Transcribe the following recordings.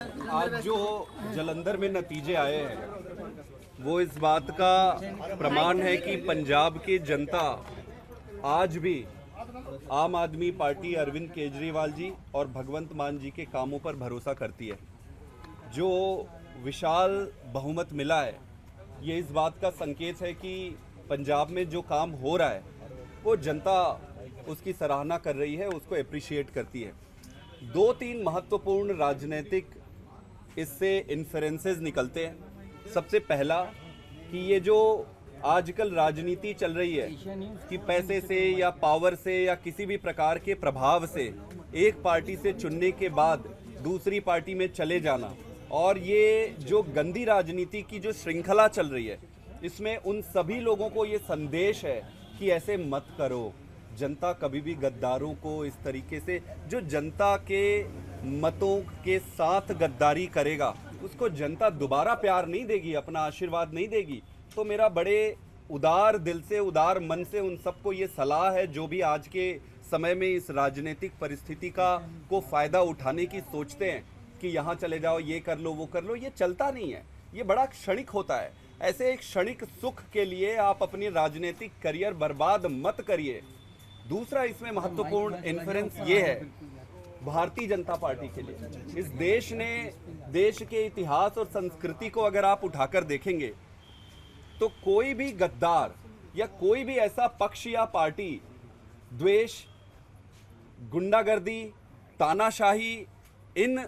आज जो जालंधर में नतीजे आए हैं वो इस बात का प्रमाण है कि पंजाब की जनता आज भी आम आदमी पार्टी, अरविंद केजरीवाल जी और भगवंत मान जी के कामों पर भरोसा करती है। जो विशाल बहुमत मिला है ये इस बात का संकेत है कि पंजाब में जो काम हो रहा है वो जनता उसकी सराहना कर रही है, उसको एप्रिशिएट करती है। दो तीन महत्वपूर्ण राजनीतिक इससे इन्फ्रेंसेस निकलते हैं। सबसे पहला कि ये जो आजकल राजनीति चल रही है कि पैसे से या पावर से या किसी भी प्रकार के प्रभाव से एक पार्टी से चुनने के बाद दूसरी पार्टी में चले जाना, और ये जो गंदी राजनीति की जो श्रृंखला चल रही है, इसमें उन सभी लोगों को ये संदेश है कि ऐसे मत करो। जनता कभी भी गद्दारों को इस तरीके से, जो जनता के मतों के साथ गद्दारी करेगा उसको जनता दोबारा प्यार नहीं देगी, अपना आशीर्वाद नहीं देगी। तो मेरा बड़े उदार दिल से, उदार मन से उन सबको ये सलाह है जो भी आज के समय में इस राजनीतिक परिस्थिति को फ़ायदा उठाने की सोचते हैं कि यहाँ चले जाओ, ये कर लो, वो कर लो। ये चलता नहीं है, ये बड़ा क्षणिक होता है। ऐसे एक क्षणिक सुख के लिए आप अपनी राजनीतिक करियर बर्बाद मत करिए। दूसरा इसमें महत्वपूर्ण इन्फ्लुएंस ये है भारतीय जनता पार्टी के लिए। इस देश ने, देश के इतिहास और संस्कृति को अगर आप उठाकर देखेंगे तो कोई भी गद्दार या कोई भी ऐसा पक्ष या पार्टी द्वेष, गुंडागर्दी, तानाशाही, इन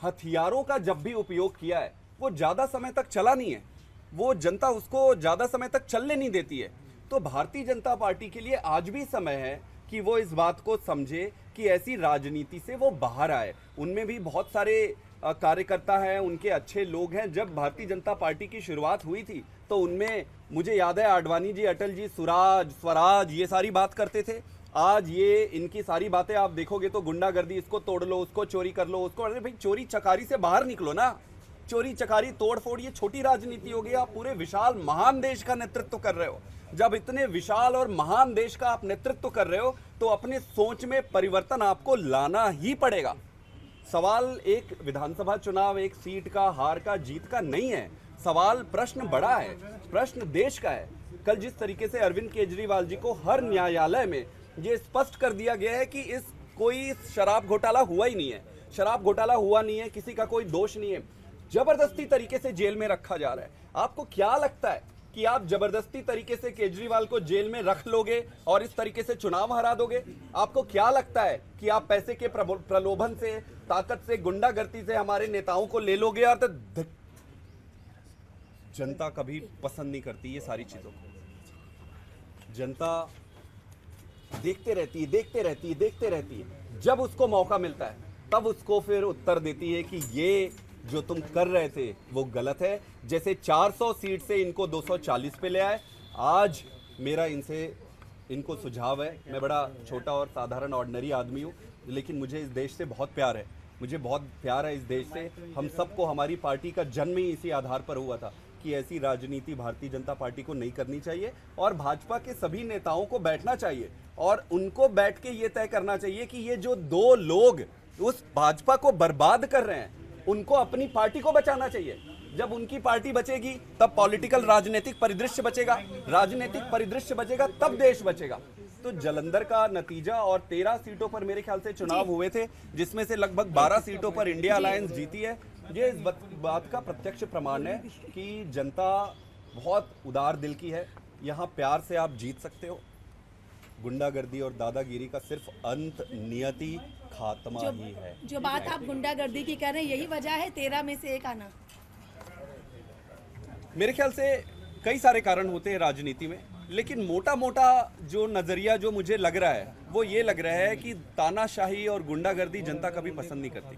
हथियारों का जब भी उपयोग किया है वो ज़्यादा समय तक चला नहीं है, वो जनता उसको ज़्यादा समय तक चलने नहीं देती है। तो भारतीय जनता पार्टी के लिए आज भी समय है कि वो इस बात को समझे कि ऐसी राजनीति से वो बाहर आए। उनमें भी बहुत सारे कार्यकर्ता हैं, उनके अच्छे लोग हैं। जब भारतीय जनता पार्टी की शुरुआत हुई थी तो उनमें मुझे याद है आडवाणी जी, अटल जी, स्वराज ये सारी बात करते थे। आज ये इनकी सारी बातें आप देखोगे तो गुंडागर्दी, इसको तोड़ लो, उसको चोरी कर लो, उसको, अरे भाई चोरी चकारी से बाहर निकलो ना। चोरी चकारी, तोड़ फोड़ ये छोटी राजनीति होगी। आप पूरे विशाल महान देश का नेतृत्व कर रहे हो। जब इतने विशाल और महान देश का आप नेतृत्व कर रहे हो तो अपने सोच में परिवर्तन आपको लाना ही पड़ेगा। सवाल एक विधानसभा चुनाव, एक सीट का, हार का, जीत का नहीं है। सवाल, प्रश्न बड़ा है, प्रश्न देश का है। कल जिस तरीके से अरविंद केजरीवाल जी को हर न्यायालय में ये स्पष्ट कर दिया गया है कि इस कोई शराब घोटाला हुआ ही नहीं है, शराब घोटाला हुआ नहीं है, किसी का कोई दोष नहीं है, जबरदस्ती तरीके से जेल में रखा जा रहा है। आपको क्या लगता है कि आप जबरदस्ती तरीके से केजरीवाल को जेल में रख लोगे और इस तरीके से चुनाव हरा दोगे? आपको क्या लगता है कि आप पैसे के प्रलोभन से, ताकत से, गुंडागर्दी से हमारे नेताओं को ले लोगे? और तो जनता कभी पसंद नहीं करती ये सारी चीजों को। जनता देखते रहती है, देखते रहती है, देखते रहती है। जब उसको मौका मिलता है तब उसको फिर उत्तर देती है कि ये जो तुम कर रहे थे वो गलत है। जैसे 400 सीट से इनको 240 पे ले आए। आज मेरा इनको सुझाव है, मैं बड़ा छोटा और साधारण ऑर्डिनरी आदमी हूँ, लेकिन मुझे इस देश से बहुत प्यार है, मुझे बहुत प्यार है इस देश से। हम सबको, हमारी पार्टी का जन्म ही इसी आधार पर हुआ था कि ऐसी राजनीति भारतीय जनता पार्टी को नहीं करनी चाहिए और भाजपा के सभी नेताओं को बैठना चाहिए और उनको बैठ के ये तय करना चाहिए कि ये जो दो लोग उस भाजपा को बर्बाद कर रहे हैं उनको अपनी पार्टी को बचाना चाहिए। जब उनकी पार्टी बचेगी तब पॉलिटिकल, राजनीतिक परिदृश्य बचेगा, राजनीतिक परिदृश्य बचेगा तब देश बचेगा। तो जालंधर का नतीजा, और 13 सीटों पर मेरे ख्याल से चुनाव हुए थे जिसमें से लगभग 12 सीटों पर इंडिया अलायंस जीती है। ये इस बात का प्रत्यक्ष प्रमाण है कि जनता बहुत उदार दिल की है। यहाँ प्यार से आप जीत सकते हो। गुंडागर्दी और दादागिरी का सिर्फ अंत, नियति, खात्मा ही है। जो बात आप गुंडागर्दी की कर रहे हैं, यही वजह है 13 में से एक आना? मेरे ख्याल से कई सारे कारण होते हैं राजनीति में, लेकिन मोटा मोटा जो नजरिया जो मुझे लग रहा है वो ये लग रहा है कि तानाशाही और गुंडागर्दी जनता कभी पसंद नहीं करती।